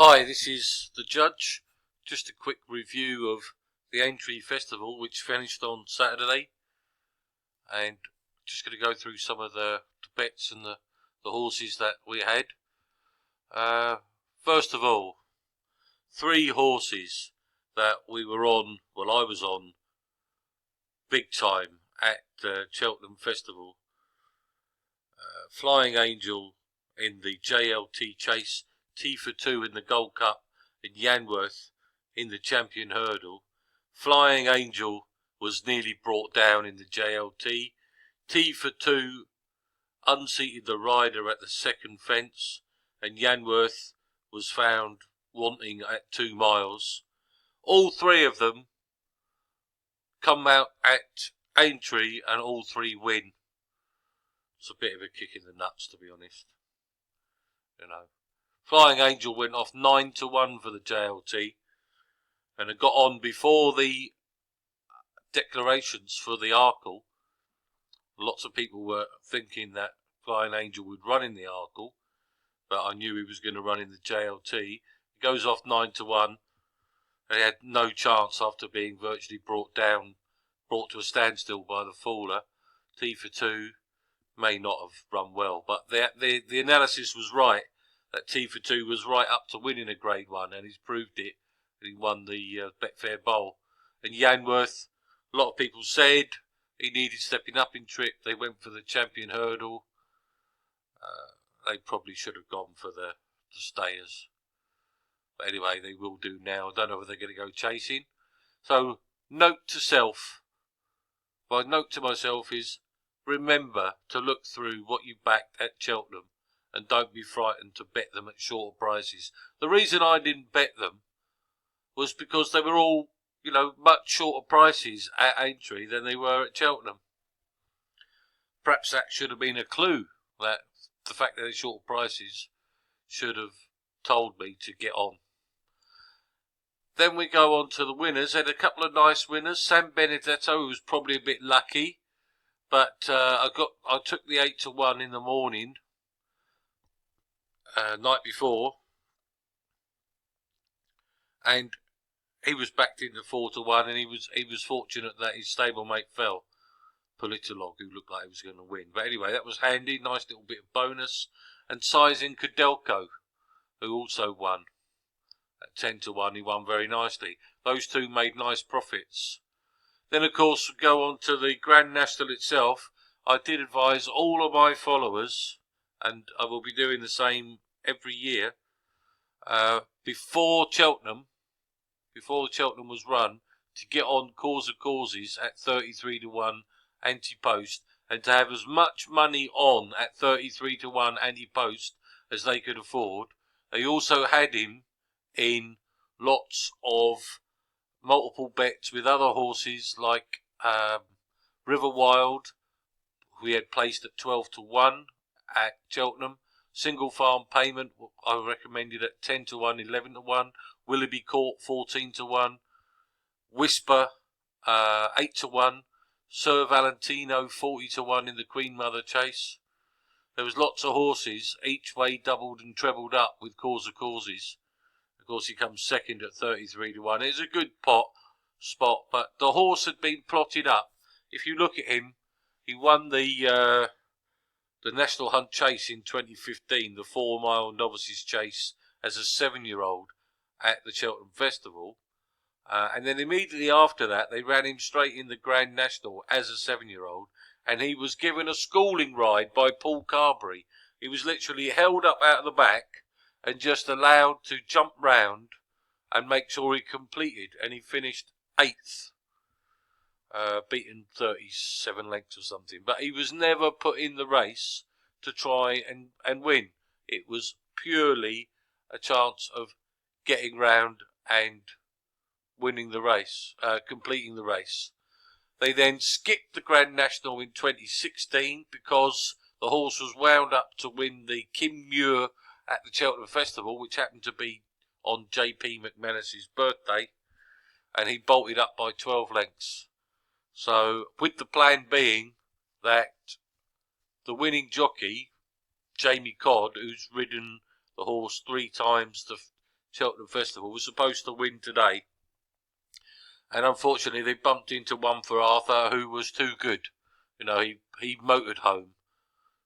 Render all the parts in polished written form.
Hi, this is the Judge. Just a quick review of the Aintree Festival, which finished on Saturday, and just going to go through some of the bets and the horses that we had. First of all, 3 horses that we were on, well, I was on big time at the Cheltenham Festival. Flying Angel in the JLT Chase, T for 2 in the Gold Cup, and Yanworth in the Champion Hurdle. Flying Angel was nearly brought down in the JLT. T for 2 unseated the rider at the second fence, and Yanworth was found wanting at 2 miles. All 3 of them come out at Aintree and all 3 win. It's a bit of a kick in the nuts, to be honest. Flying Angel went off 9-1 for the JLT, and it got on before the declarations for the Arkle. Lots of people were thinking that Flying Angel would run in the Arkle, but I knew he was going to run in the JLT. He goes off 9-1, and he had no chance after being virtually brought to a standstill by the faller. T for 2 may not have run well, but the analysis was right, that T for 2 was right up to winning a Grade 1, and he's proved it. He won the Betfair Bowl. And Yanworth, a lot of people said he needed stepping up in trip. They went for the Champion Hurdle. They probably should have gone for the stayers. But anyway, they will do now. I don't know if they're going to go chasing. So, note to self. My note to myself is, remember to look through what you backed at Cheltenham, and don't be frightened to bet them at shorter prices. The reason I didn't bet them was because they were all, much shorter prices at Aintree than they were at Cheltenham. Perhaps that should have been a clue, that the fact that they're shorter prices should have told me to get on. Then we go on to the winners. Had a couple of nice winners. San Benedetto was probably a bit lucky, but I took the 8-1 in the morning, night before, and he was backed into 4-1, and he was fortunate that his stablemate fell, Politolog, who looked like he was going to win. But anyway, that was handy, nice little bit of bonus. And Sizing Cadelco, who also won at 10-1, he won very nicely. Those 2 made nice profits. Then, of course, we go on to the Grand National itself. I did advise all of my followers, and I will be doing the same every year, before Cheltenham was run, to get on Cause of Causes at 33-1 anti-post, and to have as much money on at 33-1 anti-post as they could afford. They also had him in lots of multiple bets with other horses like River Wild, we had placed at 12-1 at Cheltenham. Single Farm Payment, I recommended at 10-1, 11-1. Willoughby Court, 14-1. Whisper, 8-1. Sir Valentino, 40-1 in the Queen Mother Chase. There was lots of horses, each way doubled and trebled up with Cause of Causes. Of course, he comes second at 33-1. It's a good spot, but the horse had been plotted up. If you look at him, he won the National Hunt Chase in 2015, the 4-mile novices chase, as a 7-year-old at the Cheltenham Festival. And then immediately after that, they ran him straight in the Grand National as a 7-year-old. And he was given a schooling ride by Paul Carberry. He was literally held up out of the back and just allowed to jump round and make sure he completed. And he finished 8th. Beaten 37 lengths or something, but he was never put in the race to try and win. It was purely a chance of getting round and winning the race, completing the race. They then skipped the Grand National in 2016 because the horse was wound up to win the Kim Muir at the Cheltenham Festival, which happened to be on J.P. McManus's birthday, and he bolted up by 12 lengths. So, with the plan being that the winning jockey, Jamie Codd, who's ridden the horse 3 times Cheltenham Festival, was supposed to win today. And unfortunately, they bumped into one for Arthur, who was too good. You know, he motored home.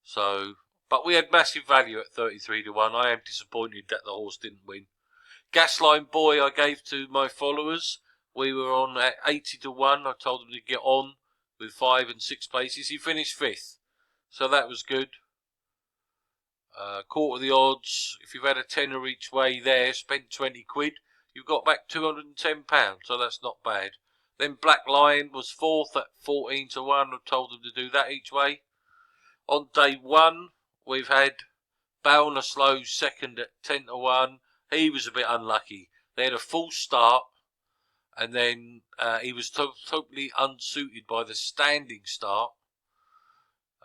So, but we had massive value at 33 to 1. I am disappointed that the horse didn't win. Gasline Boy I gave to my followers. We were on at 80 to 1. I told them to get on with 5 and 6 places. He finished 5th. So that was good. Quarter of the odds. If you've had a tenner each way there, spent 20 quid, you've got back £210. So that's not bad. Then Black Lion was 4th at 14 to 1. I told them to do that each way. On day 1, we've had Balnaslow 2nd at 10 to 1. He was a bit unlucky. They had a full start, and then he was totally unsuited by the standing start,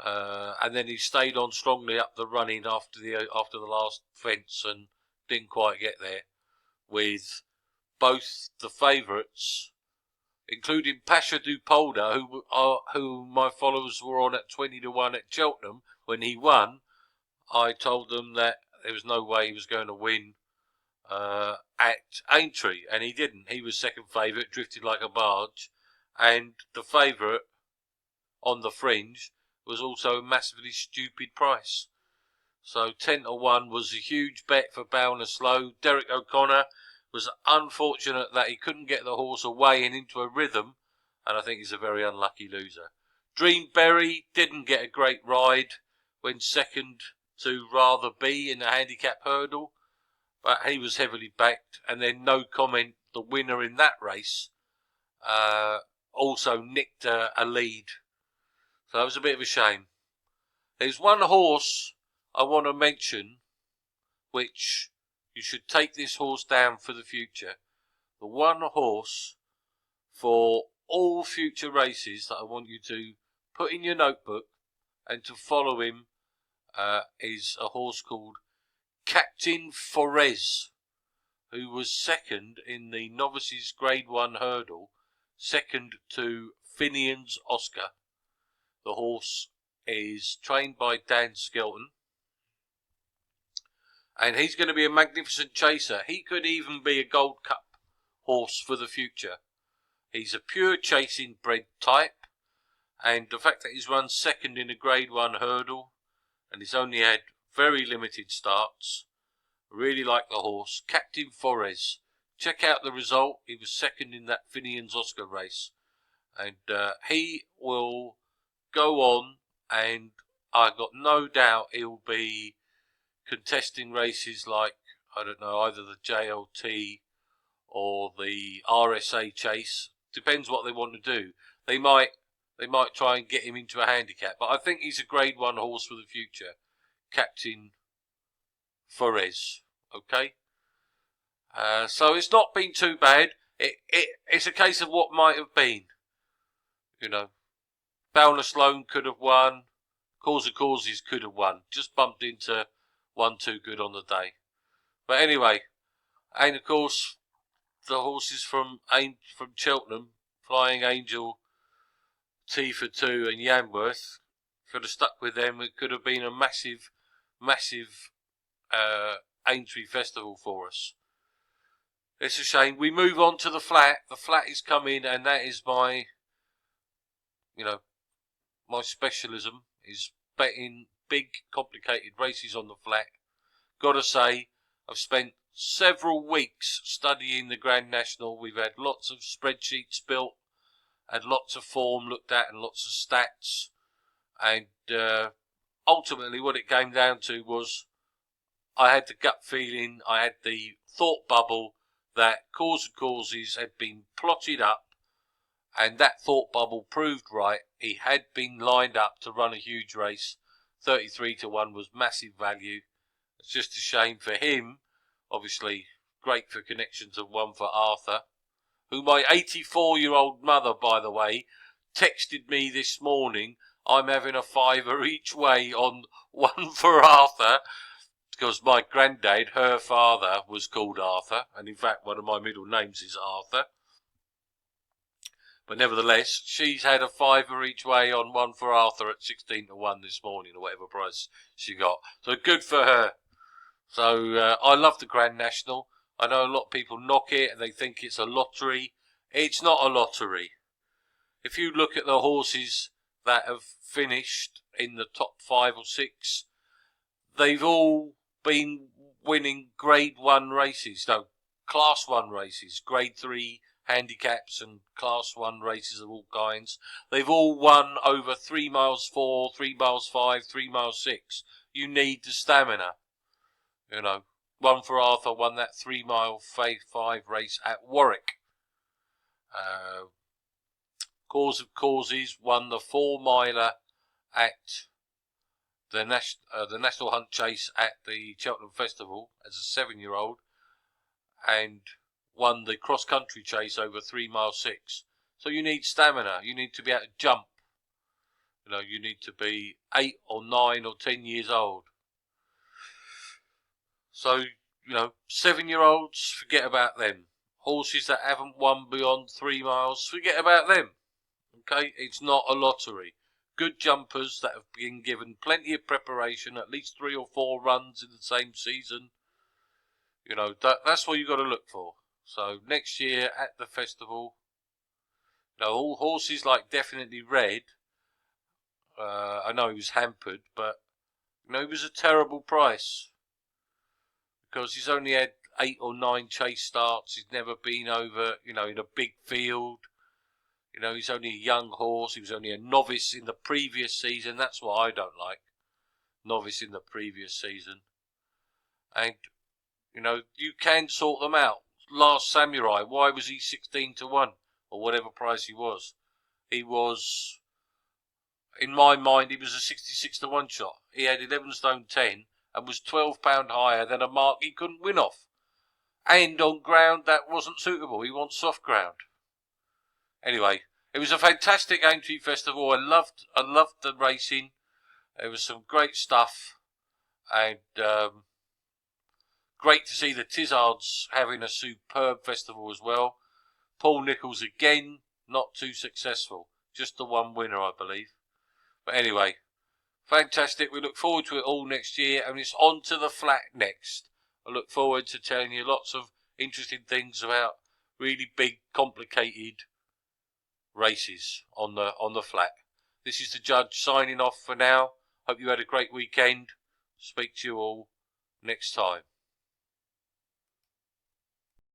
and then he stayed on strongly up the running after the last fence and didn't quite get there. With both the favourites, including Pasha du Polder, who my followers were on at 20 to 1 at Cheltenham when he won, I told them that there was no way he was going to win at Aintree, and he didn't. He was second favourite, drifted like a barge, and the favourite on the fringe was also a massively stupid price. So 10 to 1 was a huge bet for Balnaslow. Derek O'Connor was unfortunate that he couldn't get the horse away and into a rhythm, and I think he's a very unlucky loser. Dreamberry didn't get a great ride, went second to Rather Be in the handicap hurdle, but he was heavily backed. And then No Comment, the winner in that race, also nicked a lead. So that was a bit of a shame. There's one horse I want to mention, which you should take this horse down for the future. The one horse for all future races that I want you to put in your notebook and to follow him is a horse called Captain Forez, who was second in the novices grade 1 hurdle, second to Finian's Oscar. The horse is trained by Dan Skelton, and he's going to be a magnificent chaser. He could even be a Gold Cup horse for the future. He's a pure chasing bred type, and the fact that he's run second in a grade 1 hurdle and he's only had very limited starts, I really like the horse. Captain Forez, check out the result. He was second in that Finian's Oscar race, and he will go on, and I've got no doubt he'll be contesting races like, I don't know, either the JLT or the RSA Chase. Depends what they want to do. They might try and get him into a handicap, but I think he's a grade 1 horse for the future. Captain Forez, okay? So it's not been too bad. It's a case of what might have been. You know, Balnaslow could have won. Cause of Causes could have won. Just bumped into one too good on the day. But anyway, and of course, the horses from Cheltenham, Flying Angel, T for 2 and Yanworth, could have stuck with them. It could have been a massive Aintree Festival for us. It's a shame. We move on to the flat. The flat is coming, and that is my specialism, is betting big, complicated races on the flat. Gotta say, I've spent several weeks studying the Grand National. We've had lots of spreadsheets built, had lots of form looked at and lots of stats, and ultimately what it came down to was I had the gut feeling, I had the thought bubble that Cause of Causes had been plotted up, and that thought bubble proved right. He had been lined up to run a huge race. 33 to 1 was massive value. It's just a shame for him. Obviously, great for connections of one for Arthur, who my 84-year-old mother, by the way, texted me this morning. I'm having a fiver each way on one for Arthur, because my granddad, her father, was called Arthur, and in fact one of my middle names is Arthur. But nevertheless, she's had a fiver each way on one for Arthur at 16 to 1 this morning, or whatever price she got. So good for her. So I love the Grand National. I know a lot of people knock it and they think it's a lottery. It's not a lottery. If you look at the horses that have finished in the top 5 or 6, they've all been winning Grade 1 races. No, Class 1 races, Grade 3 handicaps and Class 1 races of all kinds. They've all won over 3 miles 4, 3 miles 5, 3 miles 6. You need the stamina. You know, One for Arthur won that 3 mile 5 race at Warwick. Cause of Causes won the 4 miler at the National Hunt Chase at the Cheltenham Festival as a 7-year-old, and won the cross country chase over 3 mile 6. So you need stamina. You need to be able to jump. You need to be 8 or 9 or 10 years old. So 7-year-olds, forget about them. Horses that haven't won beyond 3 miles, forget about them. Okay, it's not a lottery. Good jumpers that have been given plenty of preparation, at least 3 or 4 runs in the same season. That's what you've got to look for. So next year at the festival, all horses like Definitely Red. I know he was hampered, but he was a terrible price because he's only had 8 or 9 chase starts. He's never been over, in a big field. He's only a young horse. He was only a novice in the previous season. That's what I don't like. Novice in the previous season. And, you can sort them out. Last Samurai, why was he 16 to 1? Or whatever price he was. He was, in my mind, he was a 66 to 1 shot. He had 11 stone 10 and was £12 higher than a mark he couldn't win off. And on ground that wasn't suitable. He wants soft ground. Anyway, it was a fantastic Aintree Festival. I loved the racing. There was some great stuff, and great to see the Tizzards having a superb festival as well. Paul Nicholls again, not too successful. Just the one winner, I believe. But anyway, fantastic. We look forward to it all next year, and it's on to the flat next. I look forward to telling you lots of interesting things about really big, complicated races on the flat. This is the Judge signing off for now. Hope you had a great weekend. Speak to you all next time.